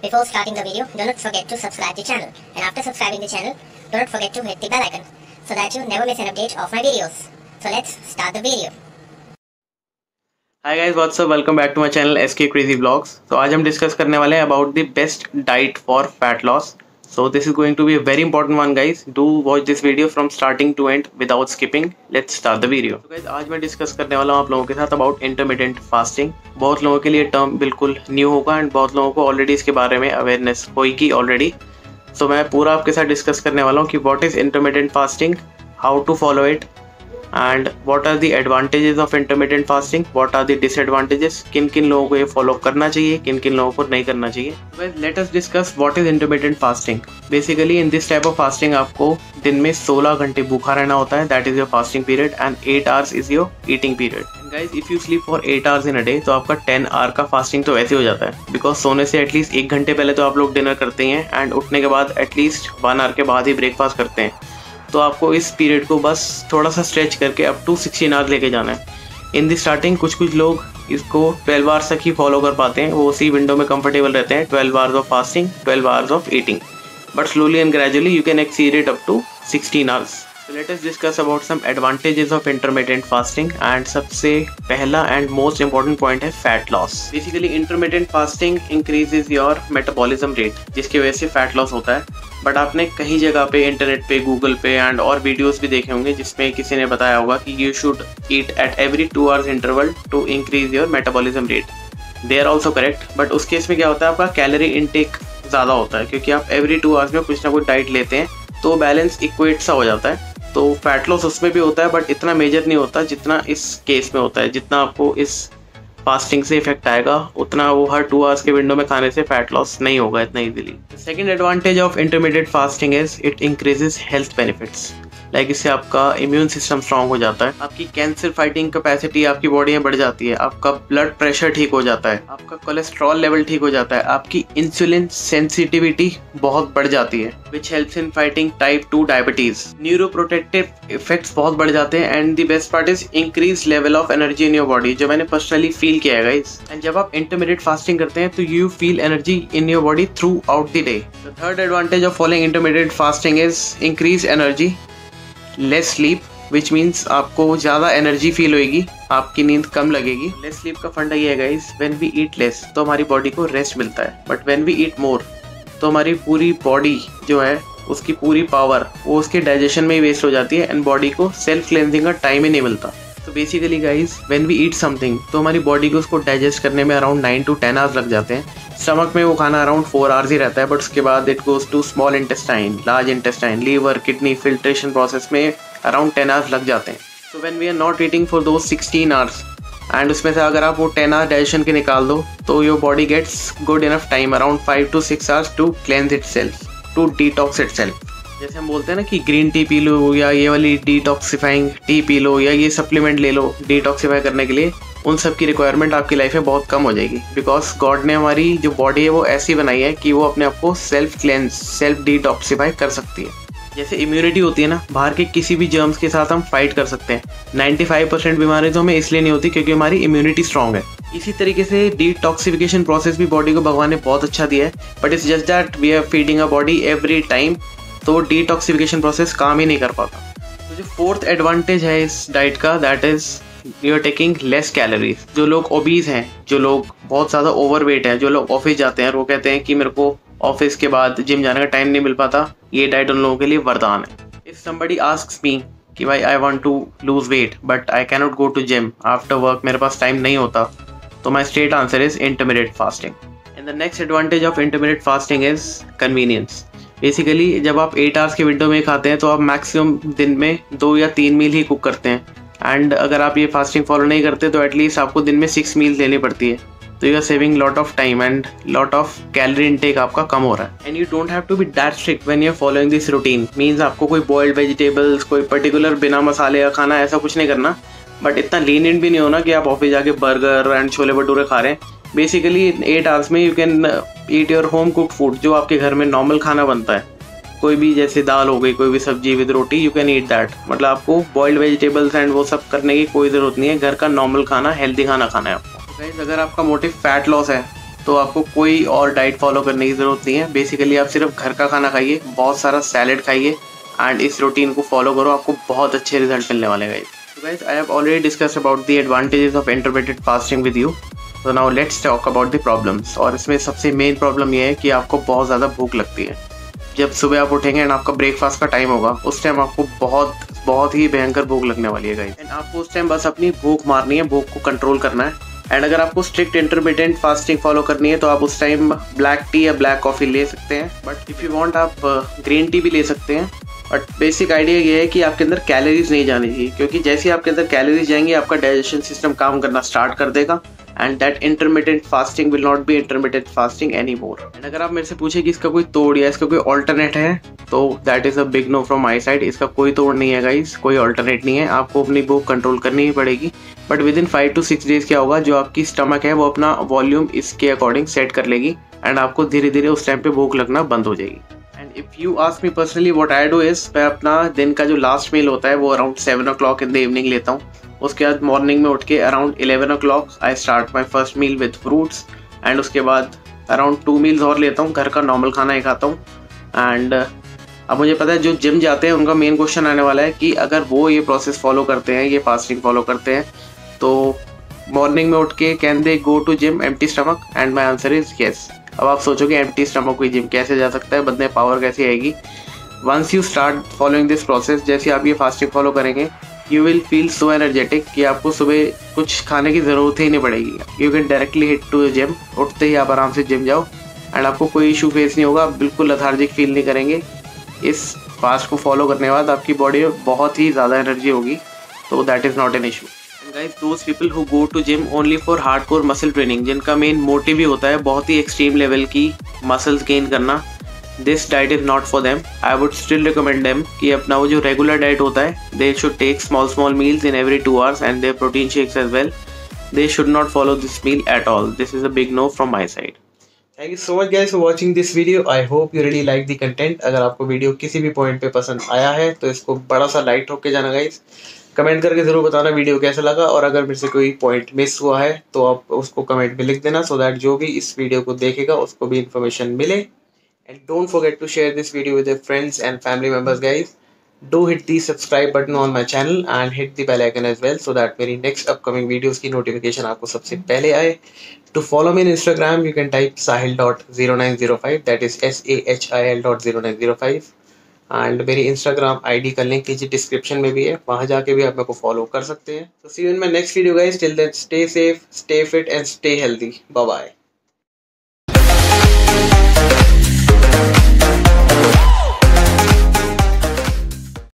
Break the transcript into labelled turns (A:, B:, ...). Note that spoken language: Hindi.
A: Before starting the video, do not forget to subscribe the channel, and after subscribing the channel, do not forget to hit the bell icon so that you never miss an update of my videos. So let's start the video.
B: Hi guys, what's up? Welcome back to my channel SK Crazy Vlogs. तो आज हम डिस्कस करने वाले हैं about the best diet for fat loss. So this is going to be a very important one guys. Do watch this video from starting to end without skipping. Let's start the video. So guys, आज मैं डिस्कस करने वाला हूँ आप लोगों के साथ about intermittent fasting. बहुत लोगों के लिए टर्म बिल्कुल न्यू होगा एंड बहुत लोगों को ऑलरेडी इसके बारे में अवेयरनेस होगी ऑलरेडी. सो मैं पूरा आपके साथ डिस्कस करने वाला हूँ कि what is intermittent fasting, how to follow it, and what are the advantages of intermittent fasting, what are the disadvantages, किन किन लोगों को ये फॉलो करना चाहिए, किन किन लोगों को नहीं करना चाहिए. Let us discuss what is intermittent fasting. Basically in this type of fasting आपको दिन में 16 घंटे भूखा रहना होता है, that is your fasting period, and 8 hours is your eating period. And guys, if you sleep for 8 hours in a day तो आपका 10 hour का फास्टिंग तो वैसे हो जाता है, बिकॉज सोने से एटलीस्ट 1 घंटे पहले तो आप लोग डिनर करते हैं एंड उठने के बाद एटलीस्ट 1 hour के बाद ही ब्रेकफास्ट करते हैं. तो आपको इस पीरियड को बस थोड़ा सा स्ट्रेच करके अप टू 16 आवर्स लेके जाना है. इन दी स्टार्टिंग कुछ लोग इसको 12 आवर्स तक ही फॉलो कर पाते हैं, वो उसी विंडो में कंफर्टेबल रहते हैं, 12 hours of fasting, 12 hours of eating. But slowly and gradually you can exceed it up to 16 hours. So let us discuss about some advantages of intermittent fasting, and सबसे पहला and most important point है fat loss. Basically intermittent fasting increases your metabolism rate, जिसकी वजह से fat loss होता है. बट आपने कहीं जगह पे इंटरनेट पे, गूगल पे एंड और वीडियोस भी देखे होंगे जिसमें किसी ने बताया होगा कि you should eat at every 2 hours interval to increase your metabolism rate. They are also correct, but उस केस में क्या होता है, आपका कैलोरी इनटेक ज़्यादा होता है क्योंकि आप एवरी 2 hours में कुछ ना कुछ डाइट लेते हैं, तो बैलेंस इक्वेट सा हो जाता है. तो फैट लॉस उसमें भी होता है बट इतना मेजर नहीं होता जितना इस केस में होता है. जितना आपको इस फास्टिंग से इफेक्ट आएगा उतना वो हर 2 hours के विंडो में खाने से फैट लॉस नहीं होगा इतना easily. Second advantage of intermediate fasting is it increases health benefits. Like इससे आपका इम्यून सिस्टम स्ट्रांग हो जाता है, आपकी कैंसर फाइटिंग कैपेसिटी आपकी बॉडी में बढ़ जाती है, आपका ब्लड प्रेशर ठीक हो जाता है, आपका कोलेस्ट्रॉल लेवल ठीक हो जाता है, आपकी इंसुलिन सेंसिटिविटी बहुत बढ़ जाती है, which helps in fighting type 2 diabetes. Neuroprotective effects बहुत बढ़ जाते हैं and the best part is increase level of energy in your body, जो मैंने पर्सनली फील किया है गाइस. एंड जब आप इंटरमीडिएट फास्टिंग करते हैं तो you feel energy in your body through out the day. The third advantage of following intermediate fasting is increase energy, less sleep, which means आपको ज़्यादा एनर्जी फील होएगी, आपकी नींद कम लगेगी. लेस स्लीप का फंडा ये है guys, when we eat less तो हमारी बॉडी को रेस्ट मिलता है, but when we eat more तो हमारी पूरी बॉडी जो है उसकी पूरी पावर वो उसके डाइजेशन में ही वेस्ट हो जाती है एंड बॉडी को सेल्फ क्लेंजिंग का टाइम ही नहीं मिलता. तो basically guys when we eat something तो हमारी बॉडी को उसको डाइजेस्ट करने में अराउंड 9 to 10 hours लग जाते हैं. स्टमक में वो खाना अराउंड 4 hours ही रहता है, बट उसके बाद it goes to small intestine, large intestine, liver, kidney, filtration process में अराउंड 10 hours लग जाते हैं. So when we are not eating for those 16 hours and उसमें से अगर आप वो 10 hours डाइजेशन के निकाल दो तो your body gets good enough time around 5 to 6 hours to cleanse itself, to detox itself. जैसे हम बोलते हैं ना कि ग्रीन टी पी लो या ये वाली डिटॉक्सिफाइंग टी पी लो या ये सप्लीमेंट ले लो डिटॉक्सिफाई करने के लिए, उन सब की रिक्वायरमेंट आपकी लाइफ में बहुत कम हो जाएगी, बिकॉज गॉड ने हमारी जो बॉडी है वो ऐसी बनाई है कि वो अपने आप को सेल्फ क्लेंज, सेल्फ डिटॉक्सिफाई कर सकती है. जैसे इम्यूनिटी होती है ना, बाहर के किसी भी जर्म्स के साथ हम फाइट कर सकते हैं. 95% बीमारी तो हमें इसलिए नहीं होती क्योंकि हमारी इम्यूनिटी स्ट्रांग है. इसी तरीके से डिटॉक्सिफिकेशन प्रोसेस भी बॉडी को भगवान ने बहुत अच्छा दिया है, but it's just that we are feeding a body every time, तो डिटॉक्सिफिकेशन प्रोसेस काम ही नहीं कर पाता. तो जो फोर्थ एडवांटेज है इस डाइट का, that is you are taking less calories. जो लोग ओबीज हैं, जो लोग बहुत ज़्यादा ओवरवेट हैं, जो लोग ऑफिस जाते हैं और वो कहते हैं कि मेरे को ऑफिस के बाद जिम जाने का टाइम नहीं मिल पाता, ये डाइट उन लोगों के लिए वरदान है. इफ समबडी आस्क्स मी कि भाई I want to lose weight but I cannot go to gym after work, मेरे पास टाइम नहीं होता, तो my straight answer is intermediate fasting. And the next advantage of intermediate fasting is convenience. Basically जब आप 8 hours के विंडो में खाते हैं तो आप मैक्सिमम दिन में 2 या 3 मील ही कुक करते हैं, एंड अगर आप ये फास्टिंग फॉलो नहीं करते तो एटलीस्ट आपको दिन में 6 मील लेनी पड़ती है. तो you are saving lot of time and lot of calorie intake आपका कम हो रहा है. And you don't have to be that strict when you are following this routine. Means आपको कोई बॉइल्ड वेजिटेबल्स, कोई पर्टिकुलर बिना मसाले का खाना, ऐसा कुछ नहीं करना, बट इतना लीनियंट भी नहीं होना कि आप ऑफिस जाके बर्गर एंड छोले भटूरे खा रहे हैं. बेसिकली 8 hours में you can eat your home cooked food, जो आपके घर में नॉर्मल खाना बनता है, कोई भी जैसे दाल हो गई, कोई भी सब्जी with roti, you can eat that. मतलब आपको बॉइल्ड वेजिटेबल्स एंड वो सब करने की कोई ज़रूरत नहीं है, घर का नॉर्मल खाना, हेल्दी खाना खाना है आपको. गाइस अगर आपका मोटिव फैट लॉस है तो आपको कोई और डाइट फॉलो करने की ज़रूरत नहीं है। बेसिकली आप सिर्फ घर का खाना खाइए, बहुत सारा सैलेड खाइए एंड इस रूटीन को फॉलो करो, आपको बहुत अच्छे रिजल्ट मिलने वाले हैं। So guys, I have already discussed about the advantages of intermittent fasting with you. So now let's talk about the problems. और इसमें सबसे मेन प्रॉब्लम ये है कि आपको बहुत ज़्यादा भूख लगती है। जब सुबह आप उठेंगे एंड आपका ब्रेकफास्ट का टाइम होगा, उस टाइम आपको बहुत ही भयंकर भूख लगने वाली है गाइस। एंड आपको उस टाइम बस अपनी भूख मारनी है, भूख को कंट्रोल करना है। एंड अगर आपको स्ट्रिक्ट इंटरमिटेंट फास्टिंग फॉलो करनी है तो आप उस टाइम ब्लैक टी या ब्लैक कॉफ़ी ले सकते हैं, बट इफ़ यू वांट आप ग्रीन टी भी ले सकते हैं। बट बेसिक आइडिया ये है कि आपके अंदर कैलोरीज नहीं जानी चाहिए, क्योंकि जैसे ही आपके अंदर कैलोरीज जाएंगी आपका डाइजेशन सिस्टम काम करना स्टार्ट कर देगा and that intermittent fasting will not be intermittent fasting any more. And अगर आप मेरे से पूछे कि इसका कोई तोड़ या इसका कोई ऑल्टरनेट है, तो that is a big no from my side. इसका कोई तोड़ नहीं है गाइस, कोई ऑल्टरनेट नहीं है। आपको अपनी भूख कंट्रोल करनी ही पड़ेगी, but with in 5 to 6 days क्या होगा, जो आपकी स्टमक है वो अपना वॉल्यूम इसके अकॉर्डिंग सेट कर लेगी एंड आपको धीरे धीरे उस टाइम पे भूख लगना बंद हो जाएगी। And if you ask me personally what I do is, मैं अपना दिन का जो लास्ट मील होता है वो around 7 o'clock in the evening लेता हूँ। उसके बाद मॉर्निंग में उठ के around 11 o'clock I start my first meal with fruits and उसके बाद अराउंड 2 meals और लेता हूँ, घर का नॉर्मल खाना ही खाता हूँ। एंड अब मुझे पता है जो जिम जाते हैं उनका मेन क्वेश्चन आने वाला है कि अगर वो ये प्रोसेस फॉलो करते हैं, ये फास्टिंग फॉलो करते हैं, तो मॉर्निंग में उठ के can they go to gym empty stomach? And my answer is yes. अब आप सोचोगे एम्प्टी स्टमक कोई जिम कैसे जा सकता है, बंदे में पावर कैसे आएगी? Once you start following this process, जैसे आप ये फास्टिंग फॉलो करेंगे, you will feel so energetic कि आपको सुबह कुछ खाने की ज़रूरत ही नहीं पड़ेगी। You can directly hit to gym, उठते ही आप आराम से जिम जाओ एंड आपको कोई इशू फेस नहीं होगा, आप बिल्कुल लथार्जिक फील नहीं करेंगे। इस फास्ट को फॉलो करने के बाद आपकी बॉडी में बहुत ही ज़्यादा एनर्जी होगी, तो that is not an issue. Guys, those people who go to gym only for hardcore muscle training, जिनका मेन मोटिव ही होता है बहुत ही एक्सट्रीम लेवल की मसल्स गेन करना, this diet is not for them. I would still recommend them कि अपना वो जो रेगुलर डाइट होता है, they should take small meals in every 2 hours and their protein shakes as well. They should not follow this meal at all. This is a big no from my side. Thank you so much guys for watching this video. I hope you really like the content. अगर आपको वीडियो किसी भी पॉइंट पे पसंद आया है तो इसको बड़ा सा लाइक ठोक के जाना गाइस। कमेंट करके ज़रूर बताना वीडियो कैसा लगा, और अगर मेरे से कोई पॉइंट मिस हुआ है तो आप उसको कमेंट में लिख देना, सो दैट जो भी इस वीडियो को देखेगा उसको भी इन्फॉर्मेशन मिले। And don't forget to share this video with your friends and family members guys. Do hit the subscribe button on my channel and hit the bell icon as well, so that मेरी नेक्स्ट अपकमिंग वीडियोज़ की नोटिफिकेशन आपको सबसे पहले आए। To follow me on Instagram, you can type sahil.0905, that is SAHIL.0905, and मेरी इंस्टाग्राम आईडी का लिंक नीचे डिस्क्रिप्शन में भी है, वहाँ जाके भी आप मेरे को फॉलो कर सकते हैं। So see you in my next video guys. Till then, stay safe, stay fit and stay healthy. Bye bye.